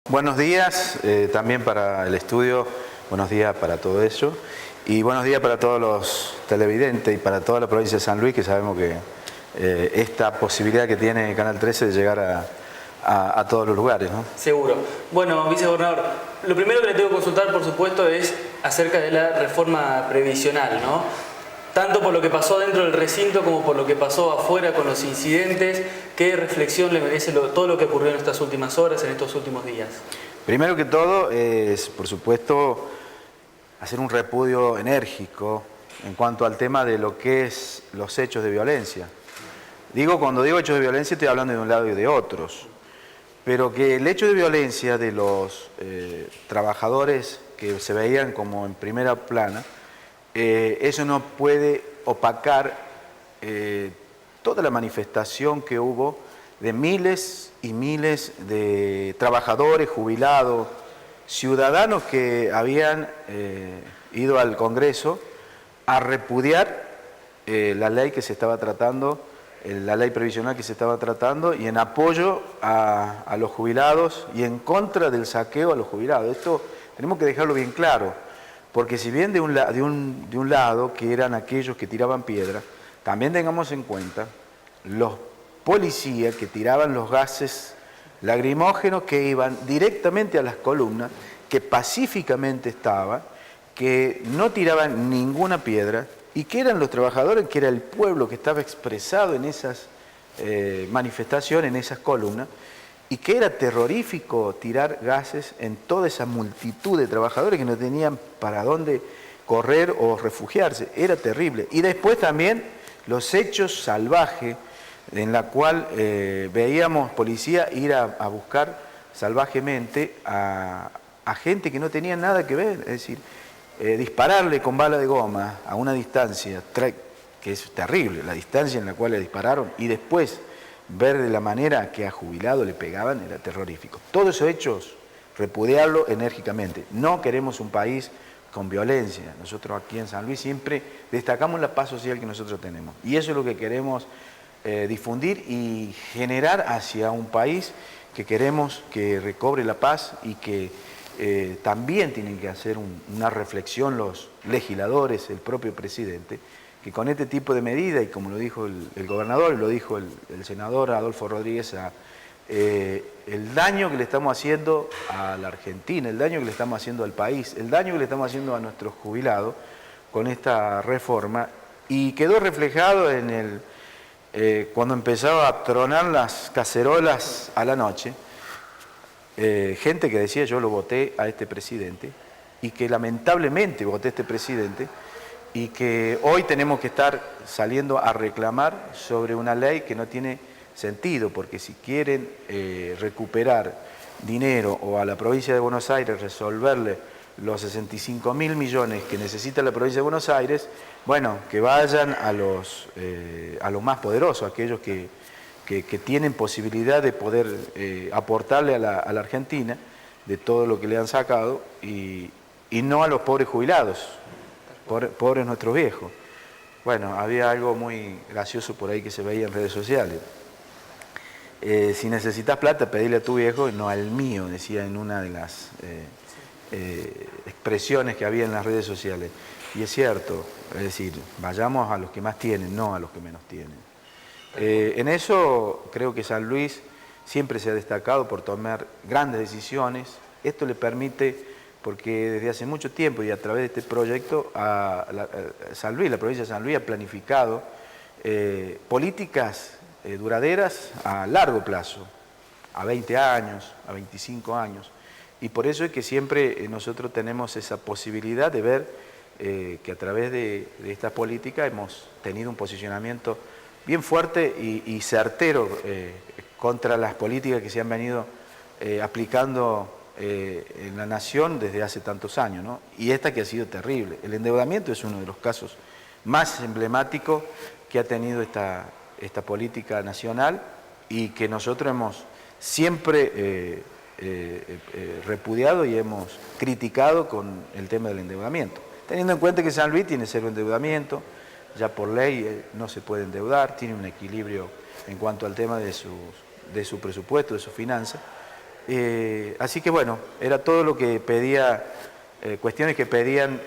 Buenos días también para el estudio, buenos días para todo eso y buenos días para todos los televidentes y para toda la provincia de San Luis, que sabemos que esta posibilidad que tiene Canal 13 de llegar a todos los lugares, ¿no? Seguro. Bueno, vicegobernador, lo primero que le tengo que consultar, por supuesto, es acerca de la reforma previsional, ¿no? Tanto por lo que pasó dentro del recinto como por lo que pasó afuera con los incidentes. ¿Qué reflexión le merece todo lo que ocurrió en estas últimas horas, en estos últimos días? Primero que todo es, por supuesto, hacer un repudio enérgico en cuanto al tema de lo que es los hechos de violencia. Cuando digo hechos de violencia estoy hablando de un lado y de otros, pero que el hecho de violencia de los trabajadores que se veían como en primera plana, eso no puede opacar toda la manifestación que hubo de miles y miles de trabajadores, jubilados, ciudadanos que habían ido al Congreso a repudiar la ley que se estaba tratando, la ley previsional que se estaba tratando, y en apoyo a los jubilados y en contra del saqueo a los jubilados. Esto tenemos que dejarlo bien claro, porque si bien de un lado, que eran aquellos que tiraban piedra, también tengamos en cuenta los policías que tiraban los gases lacrimógenos que iban directamente a las columnas, que pacíficamente estaban, que no tiraban ninguna piedra, y que eran los trabajadores, que era el pueblo que estaba expresado en esas manifestaciones, en esas columnas, y que era terrorífico tirar gases en toda esa multitud de trabajadores que no tenían para dónde correr o refugiarse. Era terrible. Y después también los hechos salvajes en la cual veíamos policía ir a buscar salvajemente a gente que no tenía nada que ver, es decir, dispararle con bala de goma a una distancia, que es terrible, la distancia en la cual le dispararon, y después ver de la manera que a jubilado le pegaban, era terrorífico. Todos esos hechos, repudiarlo enérgicamente. No queremos un país con violencia. Nosotros aquí en San Luis siempre destacamos la paz social que nosotros tenemos, y eso es lo que queremos difundir y generar hacia un país que queremos que recobre la paz, y que también tienen que hacer una reflexión los legisladores, el propio presidente, que con este tipo de medidas, y como lo dijo el gobernador, y lo dijo el senador Adolfo Rodríguez, el daño que le estamos haciendo a la Argentina, el daño que le estamos haciendo al país, el daño que le estamos haciendo a nuestros jubilados con esta reforma, y quedó reflejado en cuando empezaba a tronar las cacerolas a la noche, gente que decía: yo lo voté a este presidente, y que lamentablemente voté a este presidente, y que hoy tenemos que estar saliendo a reclamar sobre una ley que no tiene sentido, porque si quieren recuperar dinero, o a la provincia de Buenos Aires resolverle los 65.000 millones que necesita la provincia de Buenos Aires, bueno, que vayan a los más poderosos, aquellos que tienen posibilidad de poder aportarle a la Argentina de todo lo que le han sacado, y no a los pobres jubilados, pobres nuestros viejos. Bueno, había algo muy gracioso por ahí que se veía en redes sociales. Si necesitas plata, pedile a tu viejo y no al mío, decía en una de las expresiones que había en las redes sociales. Y es cierto, es decir, vayamos a los que más tienen, no a los que menos tienen. En eso creo que San Luis siempre se ha destacado por tomar grandes decisiones. Esto le permite, porque desde hace mucho tiempo y a través de este proyecto, San Luis, la provincia de San Luis ha planificado políticas duraderas a largo plazo, a 20 años, a 25 años. Y por eso es que siempre nosotros tenemos esa posibilidad de ver que a través de esta política hemos tenido un posicionamiento bien fuerte y certero contra las políticas que se han venido aplicando en la nación desde hace tantos años, ¿no? Y esta que ha sido terrible. El endeudamiento es uno de los casos más emblemáticos que ha tenido esta política nacional, y que nosotros hemos siempre repudiado y hemos criticado con el tema del endeudamiento. Teniendo en cuenta que San Luis tiene cero endeudamiento, ya por ley no se puede endeudar, tiene un equilibrio en cuanto al tema de su presupuesto, de sus finanzas, Así que bueno, era todo lo que pedía, cuestiones que pedían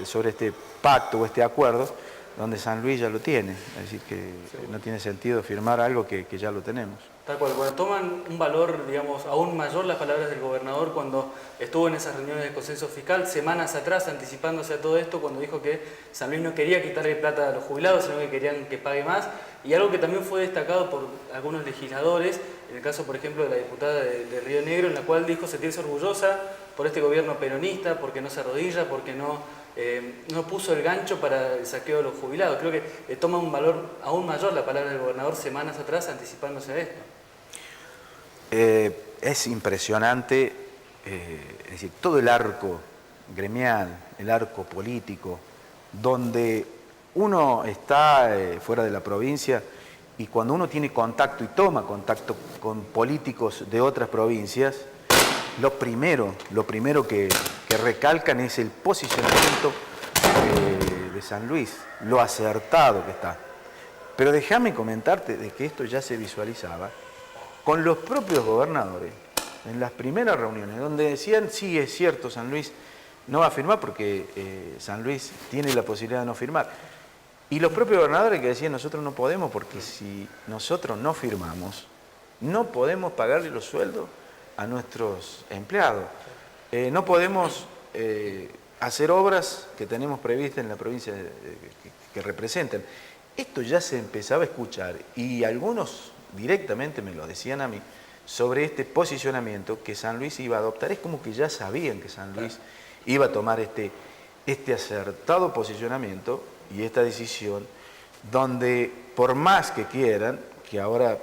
sobre este pacto o este acuerdo, donde San Luis ya lo tiene. Es decir, que no tiene sentido firmar algo que ya lo tenemos. Tal cual, bueno, toman un valor, digamos, aún mayor las palabras del gobernador cuando estuvo en esas reuniones de consenso fiscal, semanas atrás, anticipándose a todo esto, cuando dijo que San Luis no quería quitarle plata a los jubilados, sino que querían que pague más, y algo que también fue destacado por algunos legisladores, en el caso, por ejemplo, de la diputada de Río Negro, en la cual dijo sentirse orgullosa por este gobierno peronista, porque no se arrodilla, porque no puso el gancho para el saqueo de los jubilados. Creo que toma un valor aún mayor la palabra del gobernador semanas atrás, anticipándose a esto. Es impresionante, es decir, todo el arco gremial, el arco político, donde uno está fuera de la provincia y cuando uno tiene contacto y toma contacto con políticos de otras provincias, lo primero que recalcan es el posicionamiento de San Luis, lo acertado que está. Pero déjame comentarte de que esto ya se visualizaba con los propios gobernadores, en las primeras reuniones, donde decían, sí, es cierto, San Luis no va a firmar porque San Luis tiene la posibilidad de no firmar. Y los propios gobernadores que decían, nosotros no podemos, porque si nosotros no firmamos, no podemos pagarle los sueldos a nuestros empleados. No podemos hacer obras que tenemos previstas en la provincia que representan. Esto ya se empezaba a escuchar y algunos directamente me lo decían a mí, sobre este posicionamiento que San Luis iba a adoptar. Es como que ya sabían que San Luis iba a tomar este acertado posicionamiento y esta decisión, donde por más que quieran, que ahora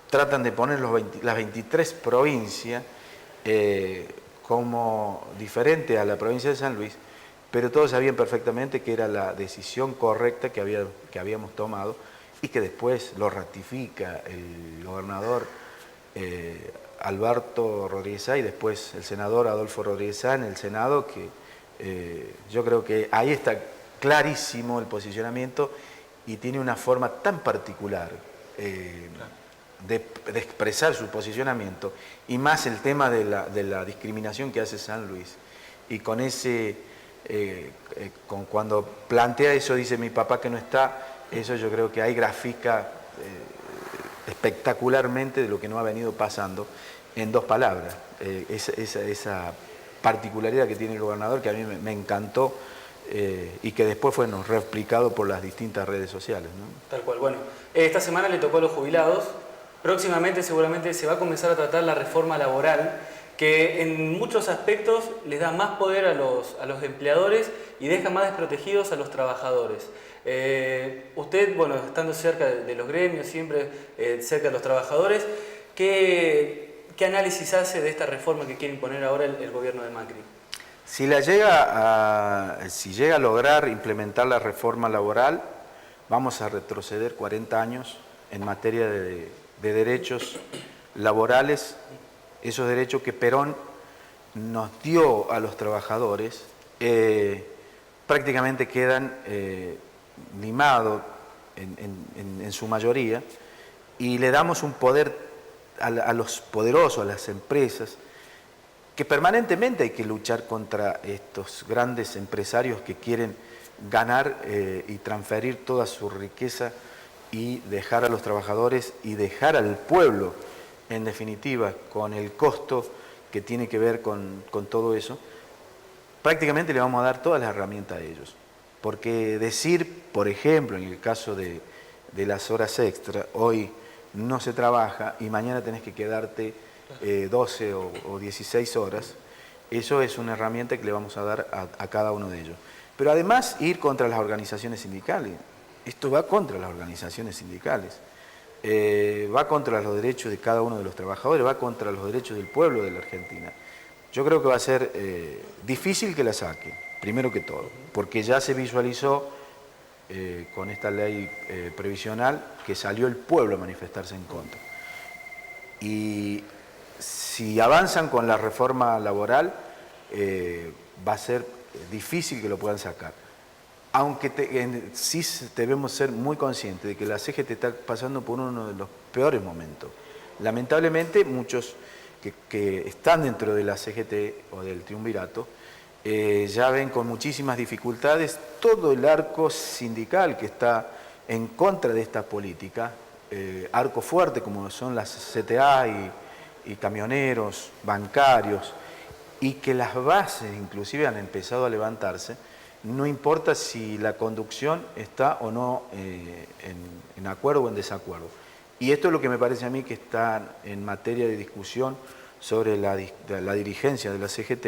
tratan de poner las 23 provincias como diferente a la provincia de San Luis, pero todos sabían perfectamente que era la decisión correcta que habíamos tomado, y que después lo ratifica el gobernador Alberto Rodríguez Sá y después el senador Adolfo Rodríguez Sá en el Senado, que yo creo que ahí está clarísimo el posicionamiento y tiene una forma tan particular de expresar su posicionamiento, y más el tema de la discriminación que hace San Luis. Y con ese, cuando plantea eso, dice mi papá que no está, eso yo creo que ahí grafica espectacularmente de lo que nos ha venido pasando en dos palabras. Esa particularidad que tiene el gobernador, que a mí me encantó y que después fue replicado por las distintas redes sociales, ¿no? Tal cual. Bueno, esta semana le tocó a los jubilados. Próximamente seguramente se va a comenzar a tratar la reforma laboral, que en muchos aspectos les da más poder a los empleadores y deja más desprotegidos a los trabajadores. Usted, bueno, estando cerca de los gremios, siempre cerca de los trabajadores, ¿qué análisis hace de esta reforma que quiere imponer ahora el gobierno de Macri? Si llega a lograr implementar la reforma laboral, vamos a retroceder 40 años en materia de derechos laborales, esos derechos que Perón nos dio a los trabajadores, prácticamente quedan limados en su mayoría, y le damos un poder a los poderosos, a las empresas, que permanentemente hay que luchar contra estos grandes empresarios que quieren ganar y transferir toda su riqueza y dejar a los trabajadores y dejar al pueblo, en definitiva, con el costo que tiene que ver con todo eso. Prácticamente le vamos a dar todas las herramientas a ellos. Porque decir, por ejemplo, en el caso de las horas extra, hoy no se trabaja y mañana tenés que quedarte 12 o 16 horas, eso es una herramienta que le vamos a dar a cada uno de ellos. Pero además ir contra las organizaciones sindicales. Esto va contra las organizaciones sindicales, va contra los derechos de cada uno de los trabajadores, va contra los derechos del pueblo de la Argentina. Yo creo que va a ser difícil que la saquen, primero que todo, porque ya se visualizó con esta ley previsional que salió el pueblo a manifestarse en contra. Y si avanzan con la reforma laboral, va a ser difícil que lo puedan sacar. Aunque sí debemos ser muy conscientes de que la CGT está pasando por uno de los peores momentos. Lamentablemente muchos que están dentro de la CGT o del triunvirato, ya ven con muchísimas dificultades todo el arco sindical que está en contra de esta política, arco fuerte como son las CTA y camioneros, bancarios, y que las bases inclusive han empezado a levantarse, no importa si la conducción está o no en acuerdo o en desacuerdo. Y esto es lo que me parece a mí que está en materia de discusión sobre la dirigencia de la CGT,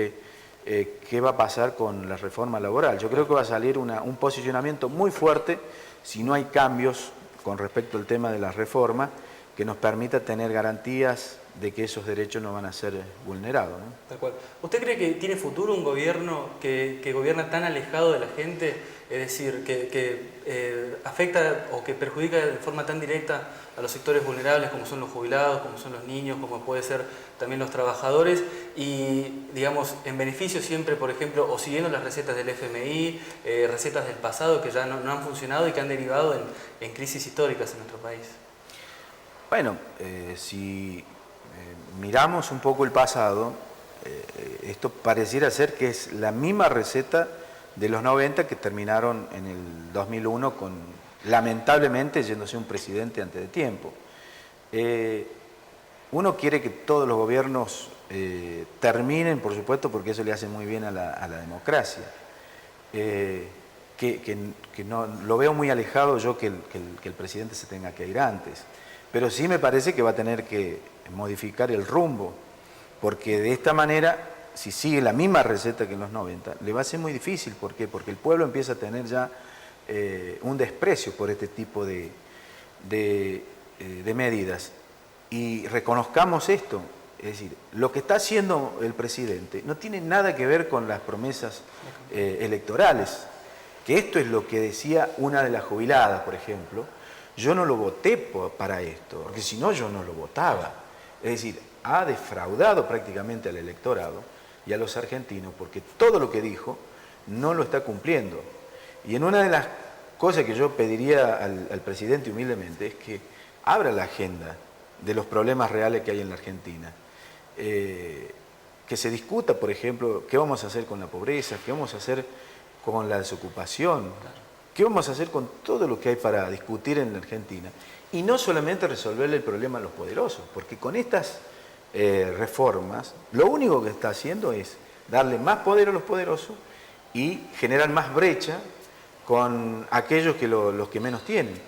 qué va a pasar con la reforma laboral. Yo creo que va a salir un posicionamiento muy fuerte si no hay cambios con respecto al tema de la reforma que nos permita tener garantías de que esos derechos no van a ser vulnerados, ¿no? Tal cual. ¿Usted cree que tiene futuro un gobierno que gobierna tan alejado de la gente? Es decir, que afecta o que perjudica de forma tan directa a los sectores vulnerables como son los jubilados, como son los niños, como puede ser también los trabajadores y, digamos, en beneficio siempre, por ejemplo, o siguiendo las recetas del FMI, recetas del pasado que ya no han funcionado y que han derivado en crisis históricas en nuestro país? Bueno, si miramos un poco el pasado, esto pareciera ser que es la misma receta de los 90 que terminaron en el 2001 con, lamentablemente, yéndose un presidente antes de tiempo. Uno quiere que todos los gobiernos terminen, por supuesto, porque eso le hace muy bien a la democracia. Que no, lo veo muy alejado yo que el presidente se tenga que ir antes. Pero sí me parece que va a tener que modificar el rumbo, porque de esta manera, si sigue la misma receta que en los 90, le va a ser muy difícil. ¿Por qué? Porque el pueblo empieza a tener ya un desprecio por este tipo de medidas. Y reconozcamos esto, es decir, lo que está haciendo el presidente no tiene nada que ver con las promesas electorales, que esto es lo que decía una de las jubiladas, por ejemplo. Yo no lo voté para esto, porque si no yo no lo votaba. Es decir, ha defraudado prácticamente al electorado y a los argentinos, porque todo lo que dijo no lo está cumpliendo. Y en una de las cosas que yo pediría al presidente humildemente es que abra la agenda de los problemas reales que hay en la Argentina. Que se discuta, por ejemplo, qué vamos a hacer con la pobreza, qué vamos a hacer con la desocupación, qué vamos a hacer con todo lo que hay para discutir en la Argentina. Y no solamente resolverle el problema a los poderosos, porque con estas reformas lo único que está haciendo es darle más poder a los poderosos y generar más brecha con aquellos que los que menos tienen.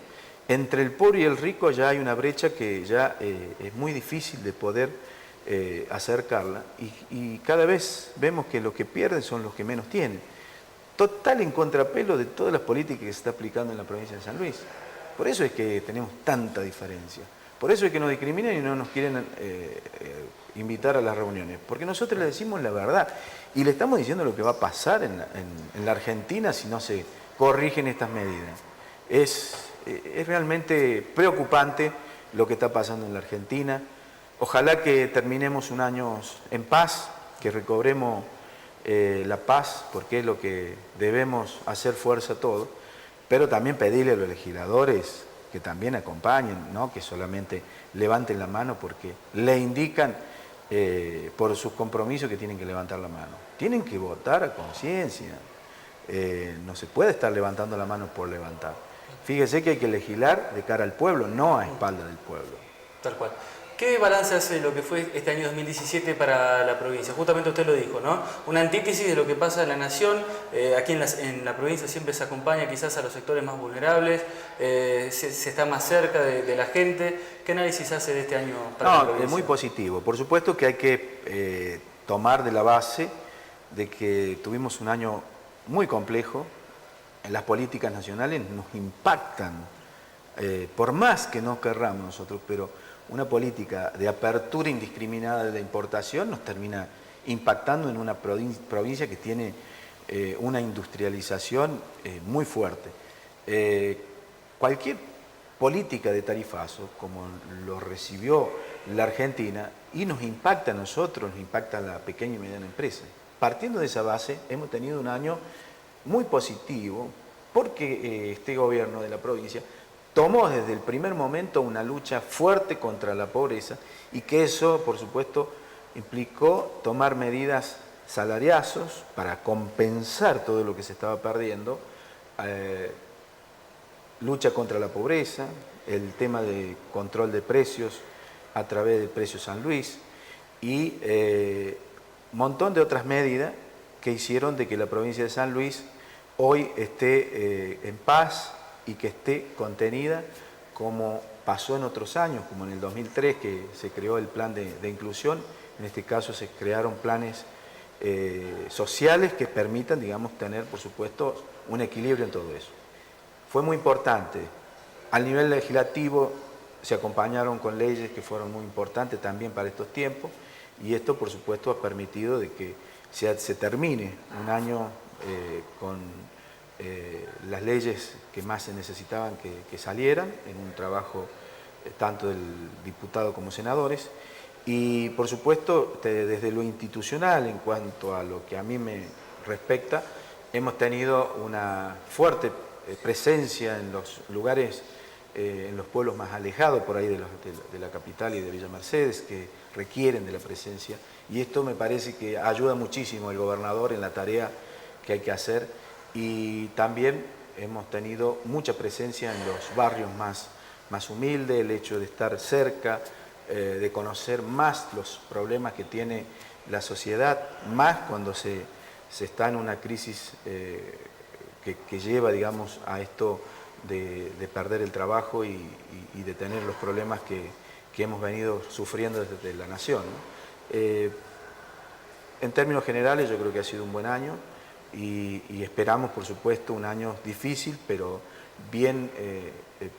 Entre el pobre y el rico ya hay una brecha que ya es muy difícil de poder acercarla y cada vez vemos que los que pierden son los que menos tienen. Total en contrapelo de todas las políticas que se está aplicando en la provincia de San Luis. Por eso es que tenemos tanta diferencia. Por eso es que nos discriminan y no nos quieren invitar a las reuniones. Porque nosotros le decimos la verdad y le estamos diciendo lo que va a pasar en la Argentina si no se corrigen estas medidas. Es realmente preocupante lo que está pasando en la Argentina. Ojalá que terminemos un año en paz, que recobremos la paz, porque es lo que debemos hacer fuerza todos, pero también pedirle a los legisladores que también acompañen, ¿no? Que solamente levanten la mano porque le indican por sus compromisos que tienen que levantar la mano. Tienen que votar a conciencia, no se puede estar levantando la mano por levantar. Fíjese que hay que legislar de cara al pueblo, no a espalda del pueblo. Tal cual. ¿Qué balance hace lo que fue este año 2017 para la provincia? Justamente usted lo dijo, ¿no? Una antítesis de lo que pasa en la nación. Aquí en la provincia siempre se acompaña quizás a los sectores más vulnerables, se está más cerca de la gente. ¿Qué análisis hace de este año para la provincia? Es muy positivo. Por supuesto que hay que tomar de la base de que tuvimos un año muy complejo. Las políticas nacionales nos impactan, por más que no querramos nosotros, pero una política de apertura indiscriminada de la importación nos termina impactando en una provincia que tiene una industrialización muy fuerte. Cualquier política de tarifazo, como lo recibió la Argentina, y nos impacta a nosotros, nos impacta a la pequeña y mediana empresa. Partiendo de esa base, hemos tenido un año muy positivo, porque este gobierno de la provincia tomó desde el primer momento una lucha fuerte contra la pobreza y que eso, por supuesto, implicó tomar medidas salariazos para compensar todo lo que se estaba perdiendo, lucha contra la pobreza, el tema de control de precios a través del precio San Luis y un montón de otras medidas que hicieron de que la provincia de San Luis hoy esté en paz y que esté contenida como pasó en otros años, como en el 2003 que se creó el plan de inclusión. En este caso se crearon planes sociales que permitan, digamos, tener, por supuesto, un equilibrio en todo eso. Fue muy importante. Al nivel legislativo se acompañaron con leyes que fueron muy importantes también para estos tiempos y esto, por supuesto, ha permitido de que se termine un año con las leyes que más se necesitaban que salieran en un trabajo tanto del diputado como senadores. Y por supuesto, desde lo institucional, en cuanto a lo que a mí me respecta, hemos tenido una fuerte presencia en los lugares, en los pueblos más alejados por ahí de la capital y de Villa Mercedes, que requieren de la presencia. Y esto me parece que ayuda muchísimo al gobernador en la tarea que hay que hacer. Y también hemos tenido mucha presencia en los barrios más humildes, el hecho de estar cerca, de conocer más los problemas que tiene la sociedad, más cuando se está en una crisis que lleva, digamos, a esto de perder el trabajo y de tener los problemas que hemos venido sufriendo desde la nación, ¿no? En términos generales yo creo que ha sido un buen año y esperamos, por supuesto, un año difícil, pero bien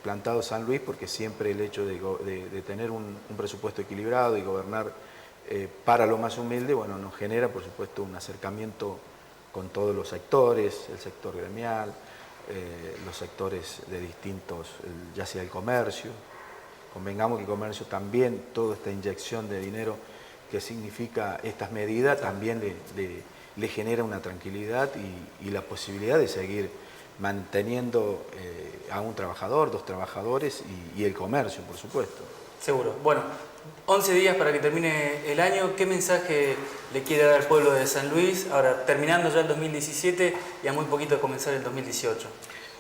plantado San Luis, porque siempre el hecho de tener un presupuesto equilibrado y gobernar para lo más humilde, bueno, nos genera, por supuesto, un acercamiento con todos los sectores, el sector gremial, los sectores de distintos, ya sea el comercio. Convengamos que el comercio también, toda esta inyección de dinero que significa estas medidas, también le genera una tranquilidad y la posibilidad de seguir manteniendo a un trabajador, dos trabajadores y el comercio, por supuesto. Seguro. Bueno, 11 días para que termine el año. ¿Qué mensaje le quiere dar al pueblo de San Luis, ahora terminando ya el 2017 y a muy poquito de comenzar el 2018?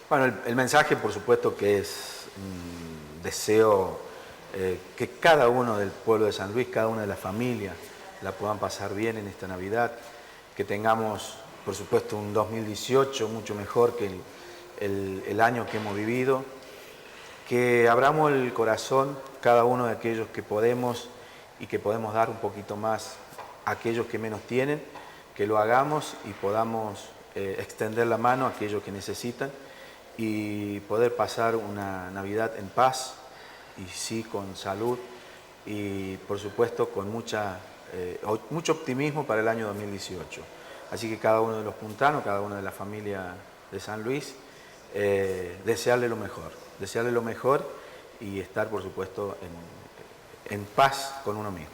Bueno, el mensaje, por supuesto, que es un deseo que cada uno del pueblo de San Luis, cada una de las familias, la puedan pasar bien en esta Navidad, que tengamos, por supuesto, un 2018 mucho mejor que el año que hemos vivido, que abramos el corazón cada uno de aquellos que podemos y que podemos dar un poquito más a aquellos que menos tienen, que lo hagamos y podamos extender la mano a aquellos que necesitan y poder pasar una Navidad en paz y sí con salud y por supuesto con mucho optimismo para el año 2018. Así que cada uno de los puntanos, cada una de la familia de San Luis, desearle lo mejor y estar por supuesto en paz con uno mismo.